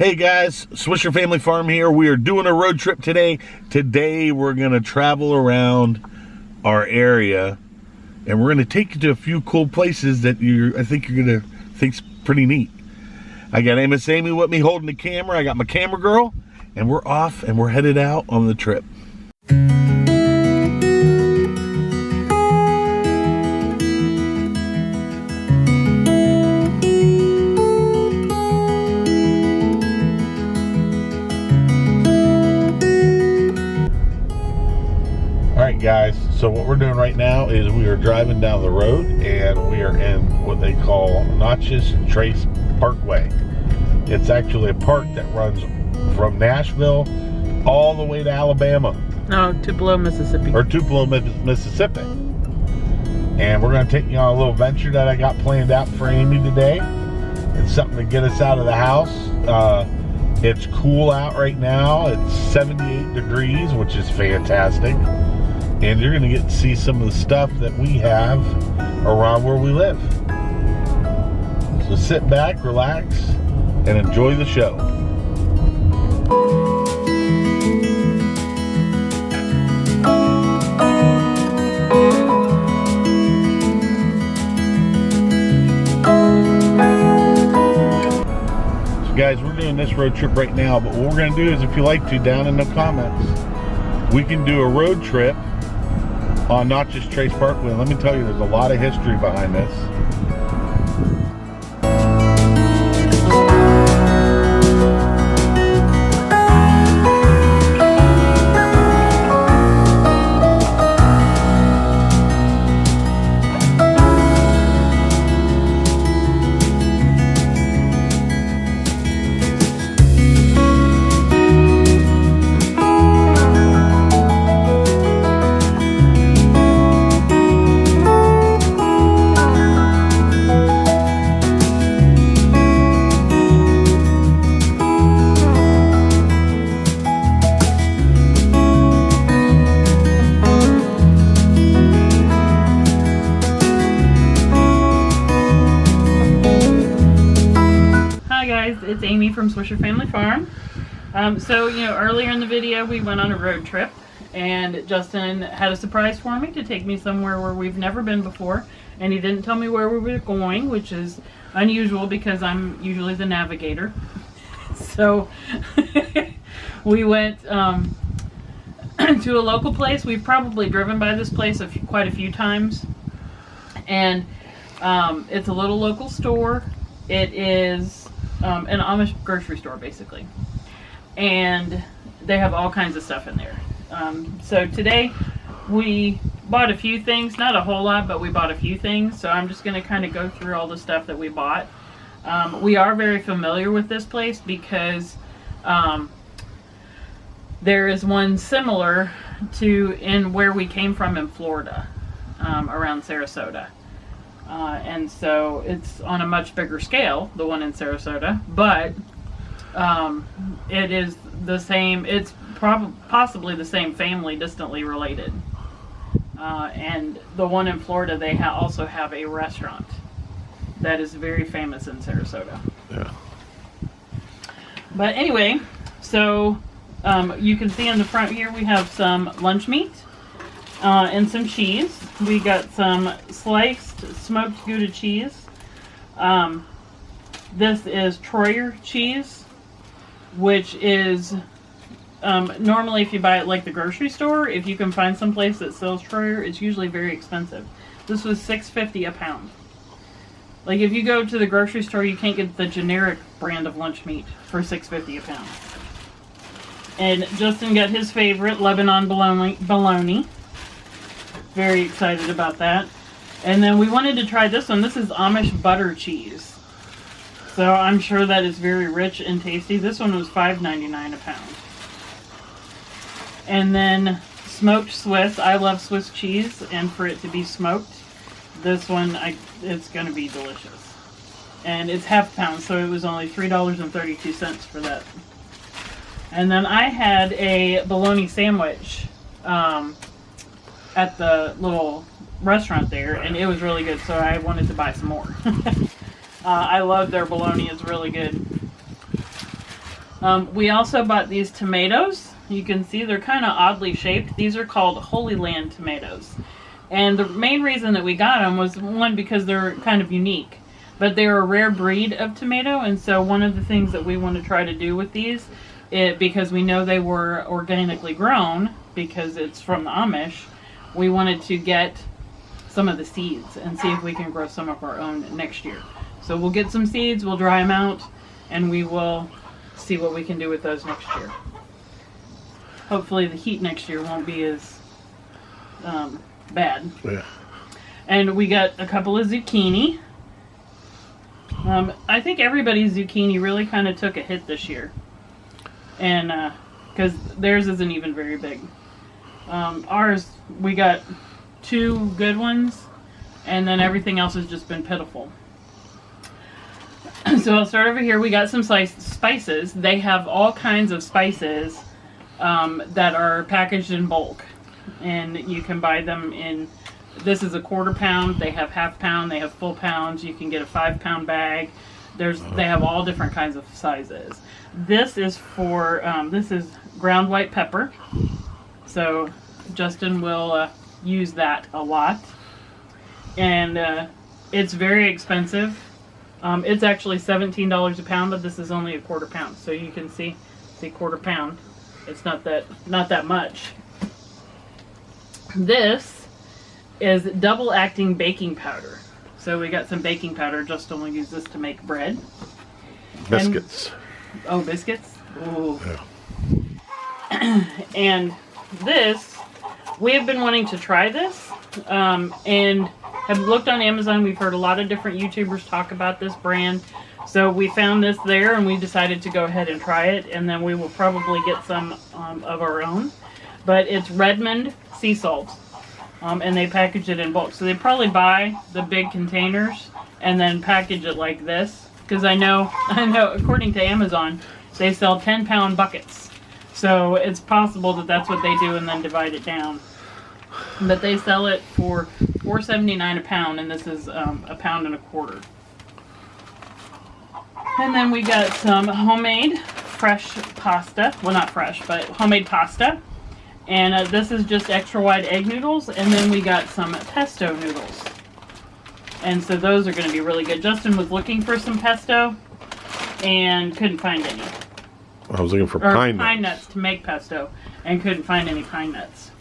Hey guys, Swisher Family Farm here. We are doing a road trip today. Today we're going to travel around our area and we're going to take you to a few cool places that I think you're going to think's pretty neat. I got Amos Amy with me holding the camera. I got my camera girl and we're off and we're headed out on the trip. Guys, so what we're doing right now is we are driving down the road and we are in what they call Natchez Trace Parkway. It's actually a park that runs from Nashville all the way to Alabama. No, Tupelo, Mississippi. Or Tupelo, Mississippi. And we're going to take you on a little venture that I got planned out for Amy today. It's something to get us out of the house. It's cool out right now. It's 78 degrees, which is fantastic. And you're going to get to see some of the stuff that we have around where we live. So sit back, relax, and enjoy the show. So guys, we're doing this road trip right now, but what we're going to do is, if you like to, down in the comments, we can do a road trip on Natchez Trace Parkway. Let me tell you, there's a lot of history behind this. It's Amy from Swisher Family Farm. So, earlier in the video we went on a road trip and Justin had a surprise for me to take me somewhere where we've never been before, and he didn't tell me where we were going, which is unusual because I'm usually the navigator. So we went to a local place. We've probably driven by this place quite a few times, and it's a little local store. It is an Amish grocery store, basically, and they have all kinds of stuff in there. So today we bought a few things, not a whole lot, but we bought a few things. So I'm just going to kind of go through all the stuff that we bought. We are very familiar with this place because there is one similar to in where we came from in Florida, around Sarasota. And so it's on a much bigger scale, the one in Sarasota, but it is the same, it's possibly the same family, distantly related. And the one in Florida, they also have a restaurant that is very famous in Sarasota. Yeah. But anyway, so you can see in the front here we have some lunch meat. And some cheese. We got some sliced smoked Gouda cheese. This is Troyer cheese, which is normally, if you buy it like the grocery store, if you can find some place that sells Troyer, it's usually very expensive. This was $6.50 a pound. Like, if you go to the grocery store, you can't get the generic brand of lunch meat for $6.50 a pound. And Justin got his favorite, Lebanon bologna. Very excited about that. And then we wanted to try this one. This is Amish butter cheese. So I'm sure that is very rich and tasty. This one was $5.99 a pound. And then smoked Swiss. I love Swiss cheese, and for it to be smoked, this one, it's going to be delicious. And it's half pound, so it was only $3.32 for that. And then I had a bologna sandwich at the little restaurant there, and it was really good, so I wanted to buy some more. I love their bologna, it's really good. We also bought these tomatoes. You can see they're kind of oddly shaped. These are called Holy Land tomatoes. And the main reason that we got them was, one, because they're kind of unique. But they're a rare breed of tomato, and so one of the things that we want to try to do with these, because we know they were organically grown, because it's from the Amish, we wanted to get some of the seeds and see if we can grow some of our own next year. So we'll get some seeds, we'll dry them out, and we will see what we can do with those next year. Hopefully the heat next year won't be as bad. Yeah. And we got a couple of zucchini. I think everybody's zucchini really kind of took a hit this year. And because theirs isn't even very big. Ours, we got 2 good ones, and then everything else has just been pitiful. So I'll start over here. We got some spices. They have all kinds of spices that are packaged in bulk, and you can buy them in. This is a 1/4 pound. They have 1/2 pound. They have full pounds. You can get a 5-pound bag. They have all different kinds of sizes. This is for this is ground white pepper. So Justin will use that a lot, and it's very expensive. It's actually $17 a pound, but this is only a 1/4 pound. So you can see 1/4 pound. It's not that much. This is double acting baking powder. So we got some baking powder. Justin will use this to make bread. Biscuits. Biscuits. Ooh. Yeah. And this, we have been wanting to try this, and have looked on Amazon. We've heard a lot of different YouTubers talk about this brand. So we found this there, and we decided to go ahead and try it, and then we will probably get some of our own. But it's Redmond Sea Salt, and they package it in bulk. So they probably buy the big containers and then package it like this. Because I know, according to Amazon, they sell 10-pound buckets. So it's possible that that's what they do and then divide it down. But they sell it for $4.79 a pound, and this is 1.25 pounds. And then we got some homemade fresh pasta. Well, not fresh, but homemade pasta. And this is just extra wide egg noodles. And then we got some pesto noodles. And so those are going to be really good. Justin was looking for some pesto and couldn't find any. I was looking for pine nuts to make pesto and couldn't find any pine nuts.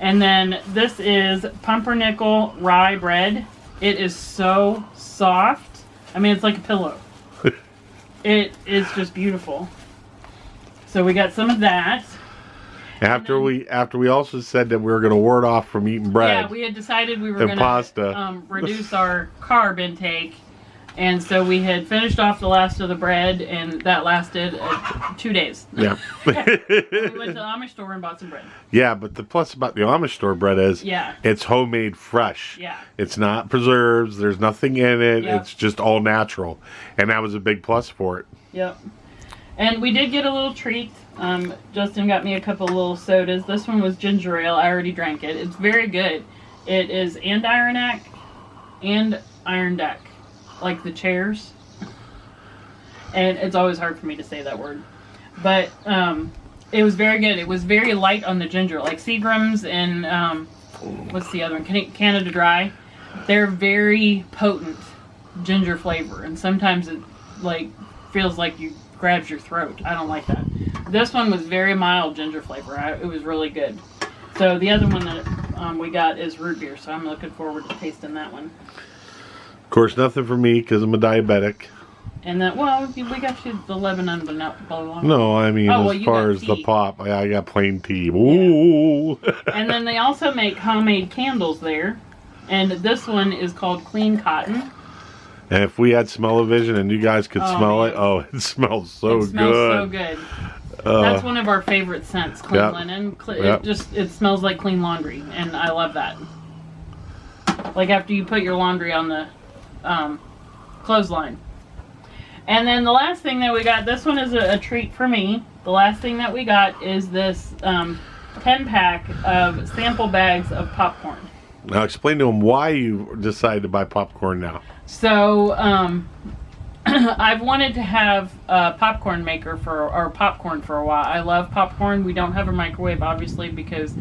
And then this is pumpernickel rye bread. It is so soft. I mean, it's like a pillow. It is just beautiful. So we got some of that. After we also said that we were going to ward off from eating bread. Yeah, we had decided we were going to reduce our carb intake. And so we had finished off the last of the bread, and that lasted 2 days. Yeah. We went to the Amish store and bought some bread. Yeah, but the plus about the Amish store bread is it's homemade fresh. Yeah. It's not preserves. There's nothing in it. Yep. It's just all natural. And that was a big plus for it. Yep. And we did get a little treat. Justin got me a couple little sodas. This one was ginger ale. I already drank it. It's very good. It is Adirondack and Irondeck, like the chairs. And it's always hard for me to say that word. But it was very good. It was very light on the ginger, like Seagram's and what's the other one? Canada Dry. They're very potent ginger flavor, and sometimes it like feels like you grabs your throat. I don't like that. This one was very mild ginger flavor. It was really good. So the other one that we got is root beer, so I'm looking forward to tasting that one. Of course, nothing for me because I'm a diabetic. And then, well, we got you the Lebanon, but not Bologna. No, I mean, as far as the pop, I got plain tea. Ooh. Yeah. And then they also make homemade candles there. And this one is called Clean Cotton. And if we had smell-o-vision and you guys could smell it, it smells so good. It smells so good. That's one of our favorite scents, clean linen. It smells like clean laundry, and I love that. Like after you put your laundry on the clothesline. And then the last thing that we got, this one is a treat for me. The last thing that we got is this 10-pack of sample bags of popcorn. Now explain to them why you decided to buy popcorn now. So I've wanted to have a popcorn maker or popcorn for a while. I love popcorn. We don't have a microwave, obviously, because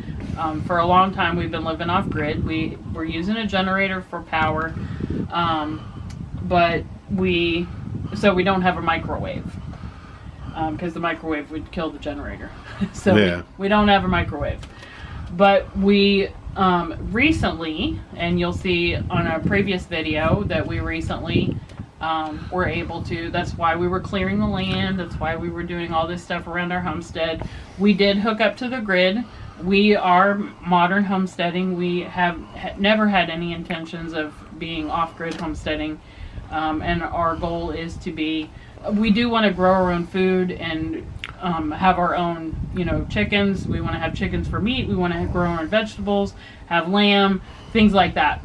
for a long time we've been living off grid. We're using a generator for power, but we don't have a microwave because the microwave would kill the generator. So we don't have a microwave. But we recently, and you'll see on a previous video that we recently were able to, that's why we were clearing the land, that's why we were doing all this stuff around our homestead. We did hook up to the grid. We are modern homesteading. We have never had any intentions of being off-grid homesteading, and our goal is to be, we do want to grow our own food and have our own, chickens. We want to have chickens for meat. We want to grow our own vegetables, have lamb, things like that.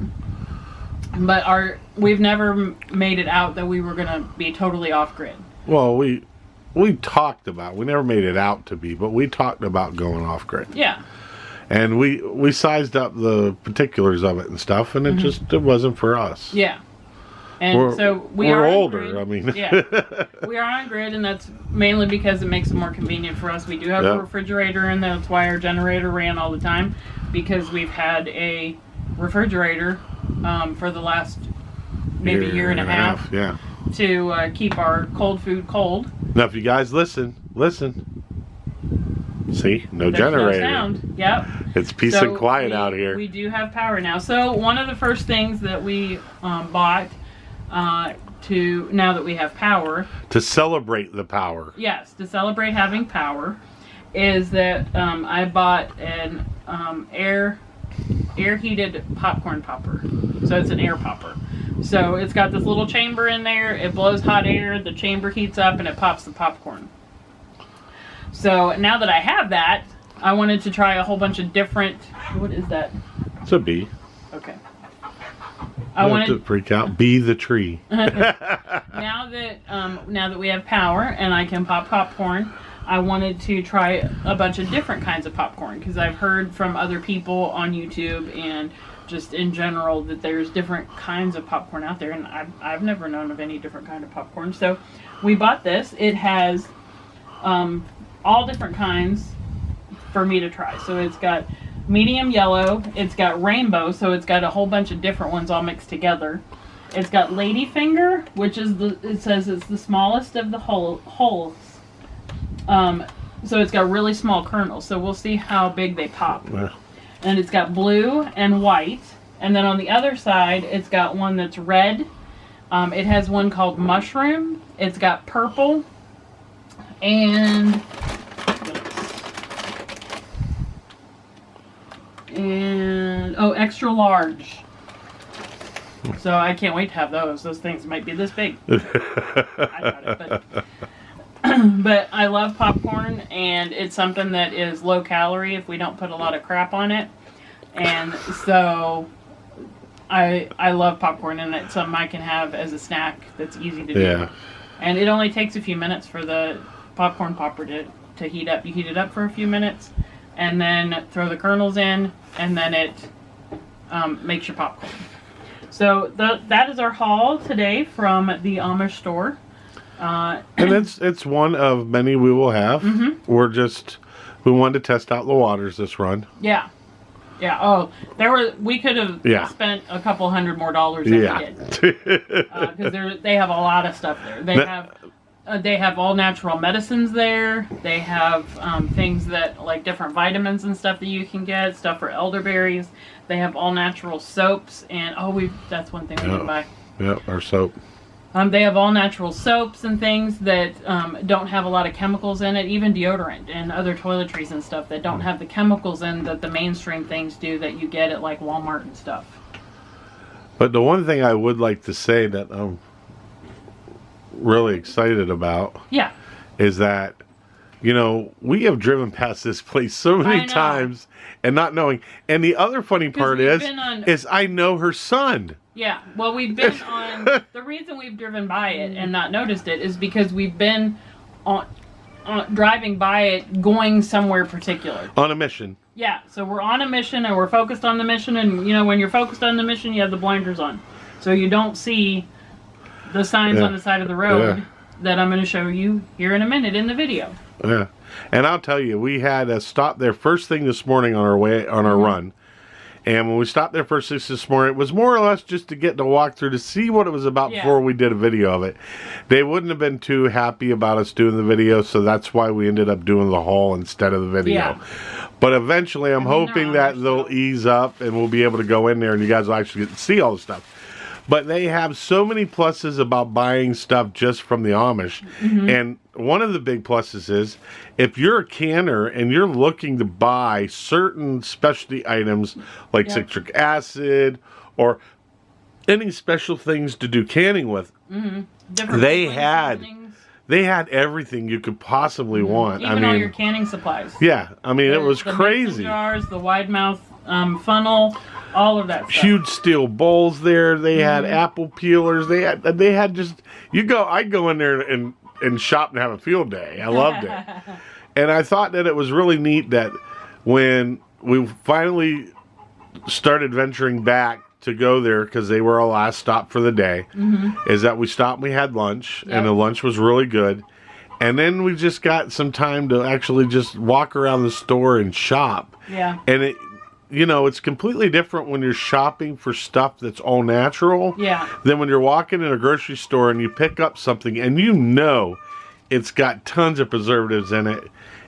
But we've never made it out that we were going to be totally off-grid. Well, we talked about, we never made it out to be, but we talked about going off-grid. Yeah. And we sized up the particulars of it and stuff, and it wasn't for us. Yeah. And we're older. I mean, yeah, we are on grid, and that's mainly because it makes it more convenient for us. We do have a refrigerator, and that's why our generator ran all the time, because we've had a refrigerator for the last maybe year and a half. Yeah. To keep our cold food cold. Now, if you guys listen. See, no generator. No sound. Yep. It's peace and quiet out here. We do have power now. So one of the first things that we bought now that we have power, to celebrate the power. Yes, to celebrate having power, is that I bought an air heated popcorn popper. So it's an air popper. So it's got this little chamber in there. It blows hot air. The chamber heats up and it pops the popcorn. So now that I have that, I wanted to try a whole bunch of different. What is that? It's a bee. Okay. I wanted to freak out. Bee the tree. Now that we have power and I can pop popcorn, I wanted to try a bunch of different kinds of popcorn, because I've heard from other people on YouTube and just in general that there's different kinds of popcorn out there, and I've never known of any different kind of popcorn. So we bought this. It has all different kinds for me to try. So it's got medium yellow, it's got rainbow, so it's got a whole bunch of different ones all mixed together. It's got ladyfinger, which is it says it's the smallest of the holes. So it's got really small kernels, so we'll see how big they pop. Yeah. And it's got blue and white, and then on the other side it's got one that's red. It has one called mushroom. It's got purple and extra large. So I can't wait to have those. Those things might be this big. I doubt it, but I love popcorn, and it's something that is low calorie if we don't put a lot of crap on it. And so I love popcorn, and it's something I can have as a snack that's easy to do. And it only takes a few minutes for the popcorn popper to heat up. You heat it up for a few minutes, and then throw the kernels in, and then it makes your popcorn. So that is our haul today from the Amish store. And it's one of many we will have. We wanted to test out the waters this run. Yeah. Oh, we could have spent a couple $100 more than we did. Because they have a lot of stuff there. They have all natural medicines there. They have things that, like different vitamins and stuff that you can get, stuff for elderberries. They have all natural soaps, and that's one thing we didn't buy. Yep, our soap. They have all natural soaps and things that don't have a lot of chemicals in it, even deodorant and other toiletries and stuff that don't have the chemicals in that the mainstream things do that you get at like Walmart and stuff. But the one thing I would like to say that I'm really excited about is that, we have driven past this place so many times and not knowing. And the other funny part is I know her son. Yeah, well, we've been on, the reason we've driven by it and not noticed it is because we've been driving by it going somewhere particular. On a mission. Yeah, so we're on a mission and we're focused on the mission, and when you're focused on the mission, you have the blinders on. So you don't see the signs Yeah. on the side of the road Yeah. that I'm going to show you here in a minute in the video. Yeah. And I'll tell you, we had a stop there first thing this morning on our way on our run. And when we stopped there first thing this morning, it was more or less just to get to walk through to see what it was about before we did a video of it. They wouldn't have been too happy about us doing the video, so that's why we ended up doing the haul instead of the video. Yeah. But eventually, I'm hoping that they'll ease up and we'll be able to go in there and you guys will actually get to see all the stuff. But they have so many pluses about buying stuff just from the Amish. And one of the big pluses is if you're a canner and you're looking to buy certain specialty items like citric acid or any special things to do canning with, they had everything you could possibly want. Even all your canning supplies. Yeah, I mean, it was the crazy. mason jars, the wide mouth funnel, all of that stuff. Huge steel bowls there. They had apple peelers. They had just I'd go in there and shop and have a field day. I loved it. And I thought that it was really neat that when we finally started venturing back to go there, because they were our last stop for the day, is that we stopped and we had lunch, and the lunch was really good. And then we just got some time to actually just walk around the store and shop. Yeah. And it, it's completely different when you're shopping for stuff that's all natural than when you're walking in a grocery store and you pick up something and it's got tons of preservatives in it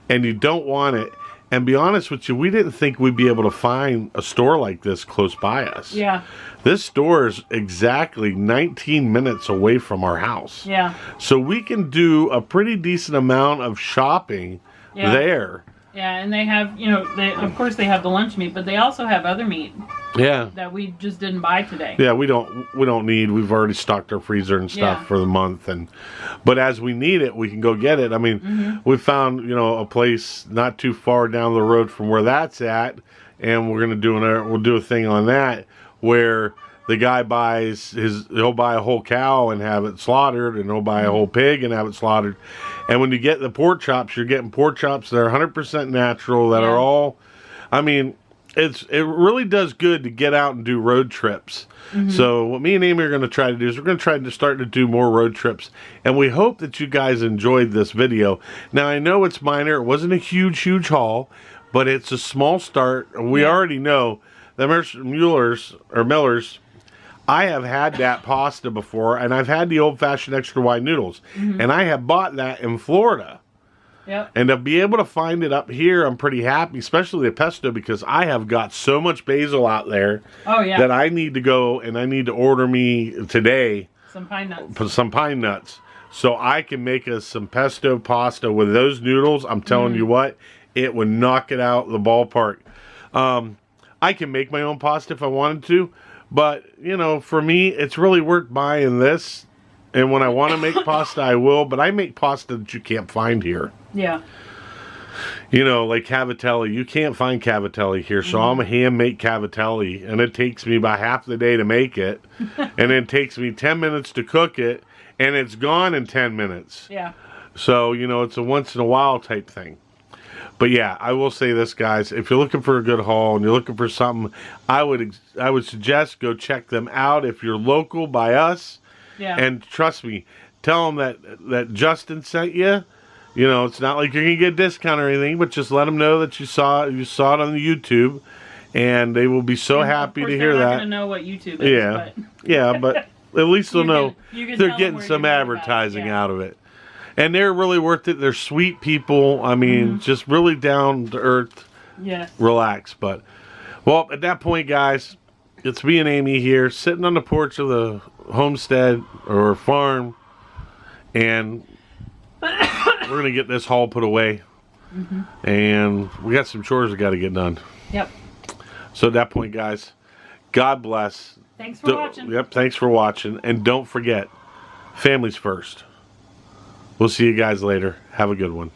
and you don't want it. And be honest with you, we didn't think we'd be able to find a store like this close by us. Yeah. This store is exactly 19 minutes away from our house. Yeah. So we can do a pretty decent amount of shopping there. Yeah, and they have, of course they have the lunch meat, but they also have other meat. Yeah. That we just didn't buy today. Yeah, we don't need. We've already stocked our freezer and stuff for the month, but as we need it, we can go get it. I mean, we found a place not too far down the road from where that's at, and we'll do a thing on that where the guy he'll buy a whole cow and have it slaughtered, and he'll buy a whole pig and have it slaughtered. And when you get the pork chops, you're getting pork chops that are 100% natural, that are all, I mean, it really does good to get out and do road trips. So what me and Amy are going to try to do is we're going to try to start to do more road trips. And we hope that you guys enjoyed this video. Now, I know it's minor. It wasn't a huge haul, but it's a small start. We already know the Millers, I have had that pasta before, and I've had the old-fashioned extra wide noodles, and I have bought that in Florida. Yep. And to be able to find it up here, I'm pretty happy, especially the pesto, because I have got so much basil out there that I need to go and I need to order me today some pine nuts. So I can make us some pesto pasta with those noodles. I'm telling you what, it would knock it out the ballpark. I can make my own pasta if I wanted to. But, for me, it's really worth buying this. And when I want to make pasta, I will. But I make pasta that you can't find here. Yeah. Like cavatelli. You can't find cavatelli here. So I'm a hand-make cavatelli. And it takes me about half the day to make it. And it takes me 10 minutes to cook it. And it's gone in 10 minutes. Yeah. So, it's a once-in-a-while type thing. But yeah, I will say this, guys. If you're looking for a good haul and you're looking for something, I would suggest go check them out if you're local by us. Yeah. And trust me, tell them that Justin sent you. It's not like you're gonna get a discount or anything, but just let them know that you saw it on the YouTube, and they will be so happy to hear that. They're not gonna know what YouTube is. Yeah, but. Yeah, but at least they'll know they're getting some advertising out of it. And they're really worth it. They're sweet people. I mean, just really down to earth. Yes. Relax. But, well, at that point, guys, it's me and Amy here sitting on the porch of the homestead or farm. And we're going to get this haul put away. And we got some chores we got to get done. Yep. So at that point, guys, God bless. Thanks for watching. Yep, thanks for watching. And don't forget, families first. We'll see you guys later. Have a good one.